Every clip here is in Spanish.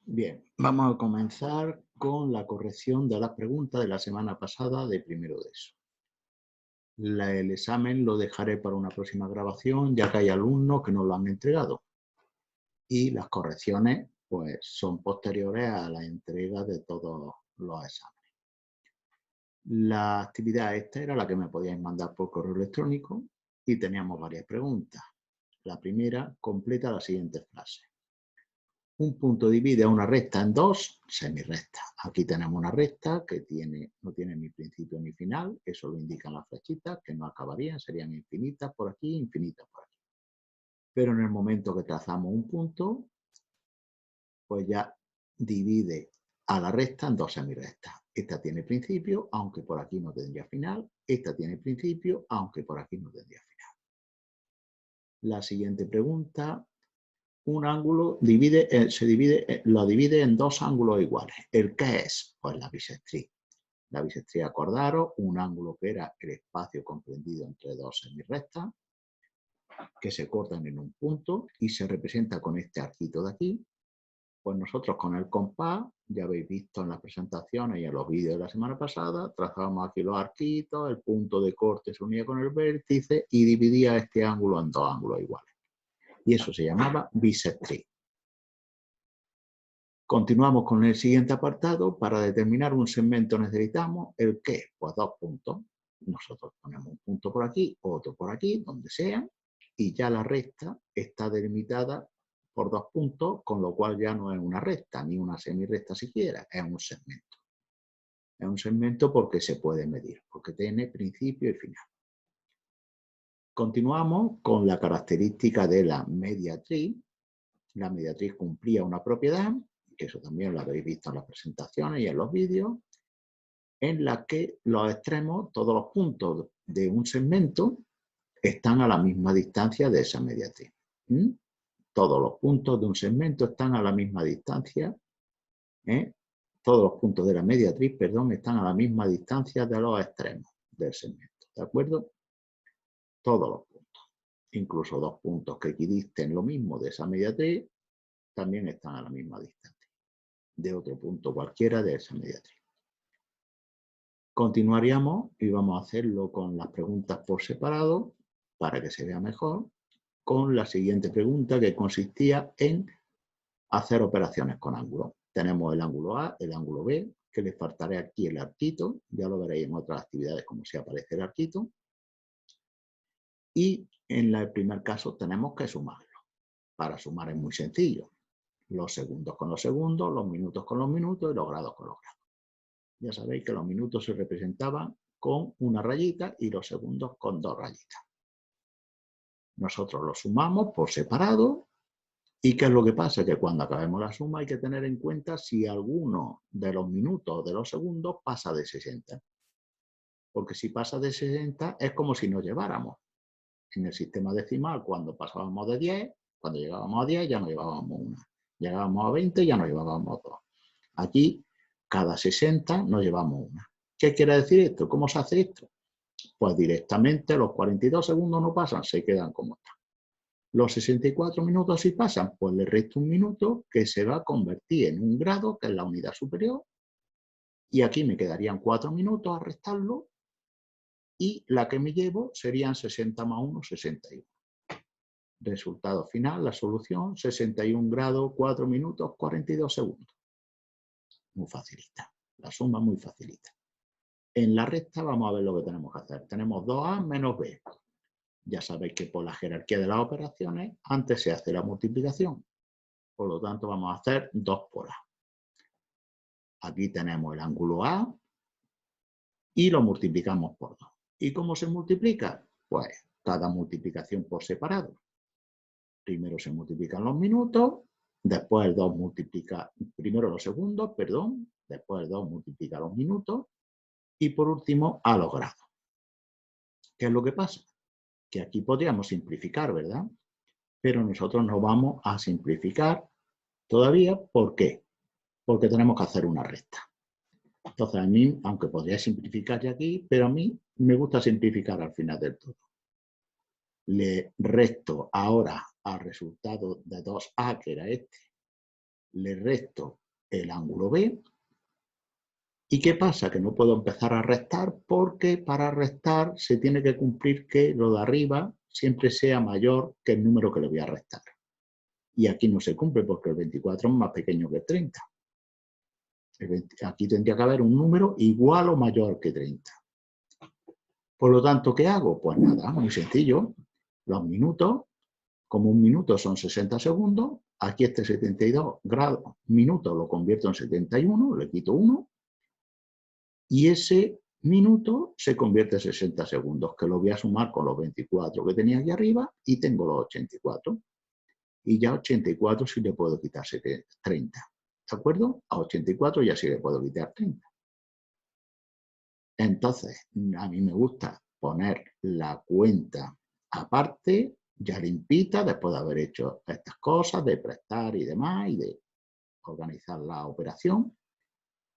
Bien, vamos a comenzar con la corrección de las preguntas de la semana pasada de primero de eso. El examen lo dejaré para una próxima grabación, ya que hay alumnos que no lo han entregado. Y las correcciones, pues, son posteriores a la entrega de todos los exámenes. La actividad esta era la que me podíais mandar por correo electrónico y teníamos varias preguntas. La primera, completa la siguiente frase. Un punto divide a una recta en dos semirrectas. Aquí tenemos una recta que no tiene ni principio ni final, eso lo indican las flechitas, que no acabarían, serían infinitas por aquí, infinitas por aquí. Pero en el momento que trazamos un punto, pues ya divide a la recta en dos semirrectas. Esta tiene principio, aunque por aquí no tendría final. Esta tiene principio, aunque por aquí no tendría final. La siguiente pregunta. Un ángulo lo divide en dos ángulos iguales. ¿El qué es? Pues la bisectriz. La bisectriz, acordaros, un ángulo que era el espacio comprendido entre dos semirrectas que se cortan en un punto y se representa con este arquito de aquí. Pues nosotros con el compás, ya habéis visto en las presentaciones y en los vídeos de la semana pasada, trazábamos aquí los arquitos, el punto de corte se unía con el vértice y dividía este ángulo en dos ángulos iguales. Y eso se llamaba bisectriz. Continuamos con el siguiente apartado. Para determinar un segmento necesitamos el qué, pues dos puntos. Nosotros ponemos un punto por aquí, otro por aquí, donde sea, y ya la recta está delimitada por dos puntos, con lo cual ya no es una recta, ni una semirrecta siquiera, es un segmento. Es un segmento porque se puede medir, porque tiene principio y final. Continuamos con la característica de la mediatriz. La mediatriz cumplía una propiedad, que eso también lo habéis visto en las presentaciones y en los vídeos, en la que los extremos, todos los puntos de un segmento, están a la misma distancia de esa mediatriz. Todos los puntos de un segmento están a la misma distancia. Todos los puntos de la mediatriz, perdón, están a la misma distancia de los extremos del segmento. ¿De acuerdo? Todos los puntos. Incluso dos puntos que equidisten lo mismo de esa mediatriz, también están a la misma distancia de otro punto cualquiera de esa mediatriz. Continuaríamos y vamos a hacerlo con las preguntas por separado para que se vea mejor, con la siguiente pregunta que consistía en hacer operaciones con ángulos. Tenemos el ángulo A, el ángulo B, que le faltará aquí el arquito, ya lo veréis en otras actividades como si aparece el arquito. Y en el primer caso tenemos que sumarlo. Para sumar es muy sencillo. Los segundos con los segundos, los minutos con los minutos y los grados con los grados. Ya sabéis que los minutos se representaban con una rayita y los segundos con dos rayitas. Nosotros los sumamos por separado. ¿Y qué es lo que pasa? Que cuando acabemos la suma hay que tener en cuenta si alguno de los minutos o de los segundos pasa de 60. Porque si pasa de 60 es como si nos lleváramos. En el sistema decimal, cuando pasábamos de 10, cuando llegábamos a 10 ya no llevábamos una. Llegábamos a 20 ya no llevábamos dos. Aquí, cada 60 nos llevamos una. ¿Qué quiere decir esto? ¿Cómo se hace esto? Pues directamente los 42 segundos no pasan, se quedan como están. Los 64 minutos si pasan, pues le resto un minuto que se va a convertir en un grado, que es la unidad superior, y aquí me quedarían 4 minutos a restarlo, y la que me llevo serían 60 más 1, 61. Resultado final, la solución, 61 grados, 4 minutos, 42 segundos. Muy facilita, la suma muy facilita. En la recta vamos a ver lo que tenemos que hacer. Tenemos 2A menos B. Ya sabéis que por la jerarquía de las operaciones, antes se hace la multiplicación. Por lo tanto, vamos a hacer 2 por A. Aquí tenemos el ángulo A y lo multiplicamos por 2. ¿Y cómo se multiplica? Pues cada multiplicación por separado. Primero se multiplican los minutos, después el 2 multiplica, primero los segundos, perdón, después el 2 multiplica los minutos y por último a los grados. ¿Qué es lo que pasa? Que aquí podríamos simplificar, ¿verdad? Pero nosotros no vamos a simplificar todavía. ¿Por qué? Porque tenemos que hacer una recta. Entonces, a mí, aunque podría simplificar ya aquí, pero a mí me gusta simplificar al final del todo. Le resto ahora al resultado de 2A, que era este, le resto el ángulo B. ¿Y qué pasa? Que no puedo empezar a restar porque para restar se tiene que cumplir que lo de arriba siempre sea mayor que el número que le voy a restar. Y aquí no se cumple porque el 24 es más pequeño que el 30. Aquí tendría que haber un número igual o mayor que 30. Por lo tanto, ¿qué hago? Pues nada, muy sencillo. Los minutos, como un minuto son 60 segundos, aquí este 72 grados minutos lo convierto en 71, le quito 1, y ese minuto se convierte en 60 segundos, que lo voy a sumar con los 24 que tenía aquí arriba y tengo los 84. Y ya 84 sí le puedo quitar 30. ¿De acuerdo? A 84 ya sí le puedo quitar 30. Entonces, a mí me gusta poner la cuenta aparte, ya limpita, después de haber hecho estas cosas, de prestar y demás, y de organizar la operación.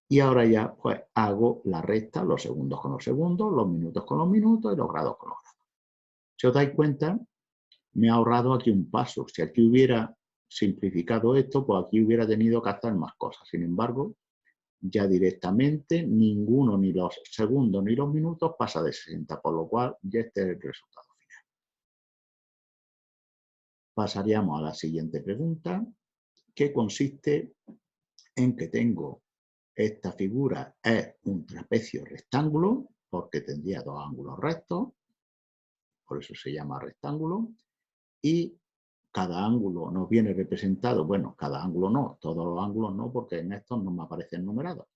Y ahora ya pues hago la resta, los segundos con los segundos, los minutos con los minutos y los grados con los grados. Si os dais cuenta, me he ahorrado aquí un paso. Si aquí hubiera simplificado esto, pues aquí hubiera tenido que hacer más cosas. Sin embargo, ya directamente ninguno, ni los segundos ni los minutos pasa de 60, por lo cual ya este es el resultado final. Pasaríamos a la siguiente pregunta, que consiste en que tengo esta figura, es un trapecio rectángulo, porque tendría dos ángulos rectos, por eso se llama rectángulo, y cada ángulo nos viene representado, bueno, cada ángulo no, todos los ángulos no, porque en estos no me aparecen numerados.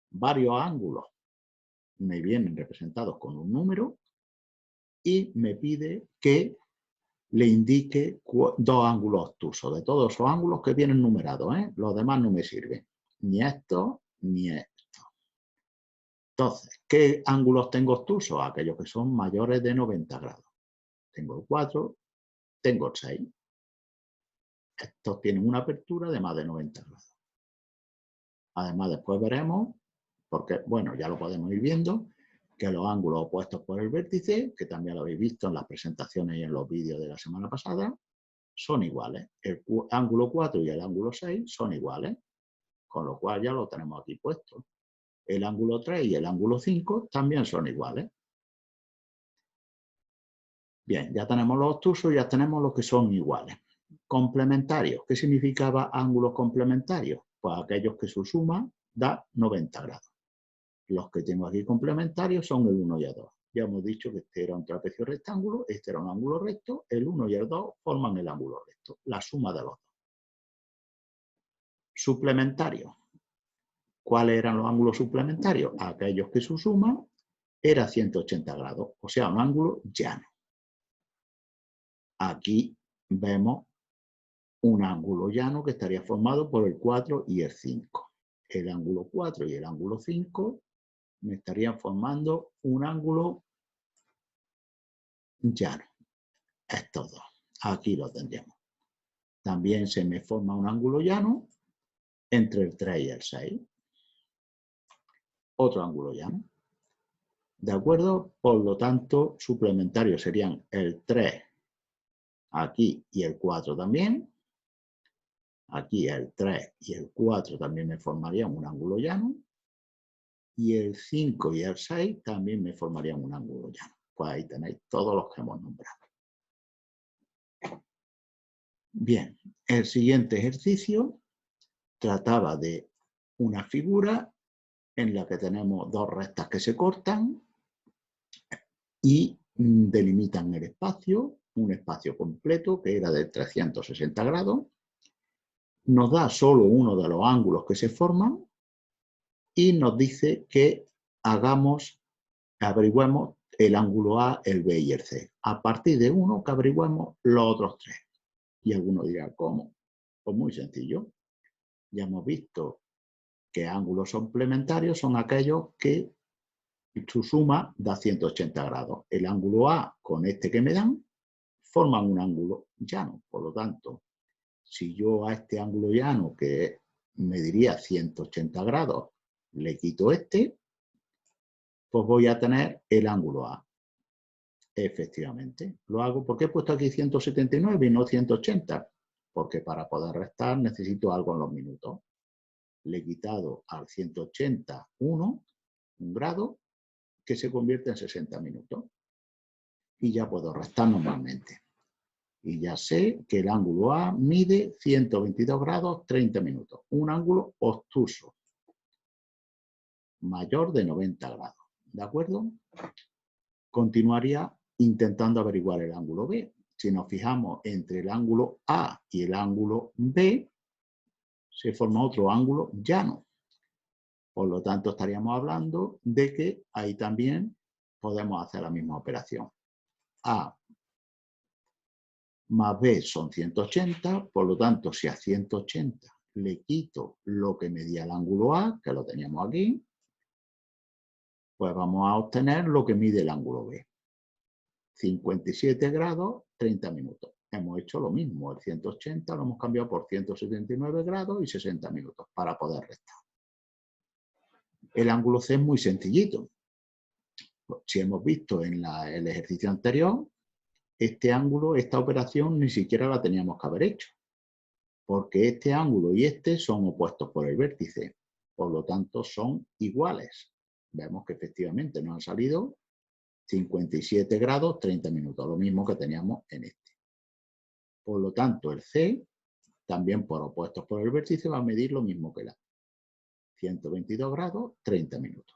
Varios ángulos me vienen representados con un número y me pide que le indique dos ángulos obtusos, de todos esos ángulos que vienen numerados, ¿eh? Los demás no me sirven, ni estos ni estos. Entonces, ¿qué ángulos tengo obtusos? Aquellos que son mayores de 90 grados. Tengo el 4, tengo el 6. Estos tienen una apertura de más de 90 grados. Además, después veremos, porque, bueno, ya lo podemos ir viendo, que los ángulos opuestos por el vértice, que también lo habéis visto en las presentaciones y en los vídeos de la semana pasada, son iguales. El ángulo 4 y el ángulo 6 son iguales, con lo cual ya lo tenemos aquí puesto. El ángulo 3 y el ángulo 5 también son iguales. Bien, ya tenemos los obtusos, ya tenemos los que son iguales. Complementarios. ¿Qué significaba ángulos complementarios? Pues aquellos que su suma da 90 grados. Los que tengo aquí complementarios son el 1 y el 2. Ya hemos dicho que este era un trapecio rectángulo, este era un ángulo recto, el 1 y el 2 forman el ángulo recto, la suma de los dos. Suplementarios. ¿Cuáles eran los ángulos suplementarios? Aquellos que su suma era 180 grados, o sea, un ángulo llano. Aquí vemos un ángulo llano que estaría formado por el 4 y el 5. El ángulo 4 y el ángulo 5 me estarían formando un ángulo llano. Estos dos. Aquí lo tendríamos. También se me forma un ángulo llano entre el 3 y el 6. Otro ángulo llano. ¿De acuerdo? Por lo tanto, suplementarios serían el 3 aquí y el 4 también. Aquí el 3 y el 4 también me formarían un ángulo llano. Y el 5 y el 6 también me formarían un ángulo llano. Pues ahí tenéis todos los que hemos nombrado. Bien, el siguiente ejercicio trataba de una figura en la que tenemos dos rectas que se cortan y delimitan el espacio, un espacio completo que era de 360 grados. Nos da solo uno de los ángulos que se forman y nos dice que averigüemos el ángulo A, el B y el C. A partir de uno que averigüemos los otros tres. Y alguno dirá, ¿cómo? Pues muy sencillo. Ya hemos visto que ángulos complementarios son aquellos que su suma da 180 grados. El ángulo A con este que me dan forman un ángulo llano. Por lo tanto, si yo a este ángulo llano, que me diría 180 grados, le quito este, pues voy a tener el ángulo A. Efectivamente, lo hago. ¿Por qué he puesto aquí 179 y no 180? porque para poder restar necesito algo en los minutos. Le he quitado al 180 1 grado, que se convierte en 60 minutos. Y ya puedo restar normalmente. Y ya sé que el ángulo A mide 122 grados 30 minutos. Un ángulo obtuso, mayor de 90 grados. ¿De acuerdo? Continuaría intentando averiguar el ángulo B. Si nos fijamos entre el ángulo A y el ángulo B, se forma otro ángulo llano. Por lo tanto, estaríamos hablando de que ahí también podemos hacer la misma operación. A más B son 180, por lo tanto, si a 180 le quito lo que medía el ángulo A, que lo teníamos aquí, pues vamos a obtener lo que mide el ángulo B. 57 grados, 30 minutos. Hemos hecho lo mismo, el 180 lo hemos cambiado por 179 grados y 60 minutos para poder restar. El ángulo C es muy sencillito. Si hemos visto en el ejercicio anterior, este ángulo, esta operación, ni siquiera la teníamos que haber hecho, porque este ángulo y este son opuestos por el vértice, por lo tanto son iguales. Vemos que efectivamente nos han salido 57 grados, 30 minutos, lo mismo que teníamos en este. Por lo tanto, el C, también por opuestos por el vértice, va a medir lo mismo que el A. 122 grados, 30 minutos.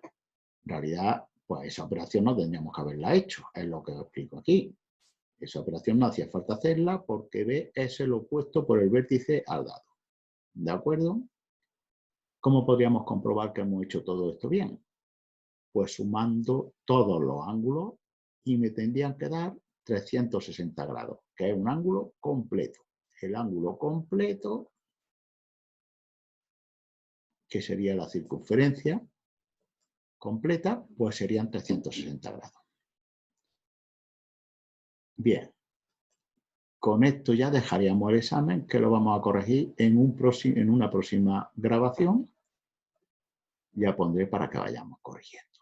En realidad, pues esa operación no tendríamos que haberla hecho, es lo que os explico aquí. Esa operación no hacía falta hacerla porque B es el opuesto por el vértice al dado. ¿De acuerdo? ¿Cómo podríamos comprobar que hemos hecho todo esto bien? Pues sumando todos los ángulos y me tendrían que dar 360 grados, que es un ángulo completo. El ángulo completo, que sería la circunferencia completa, pues serían 360 grados. Bien, con esto ya dejaríamos el examen, que lo vamos a corregir en una próxima grabación. Ya pondré para que vayamos corrigiendo.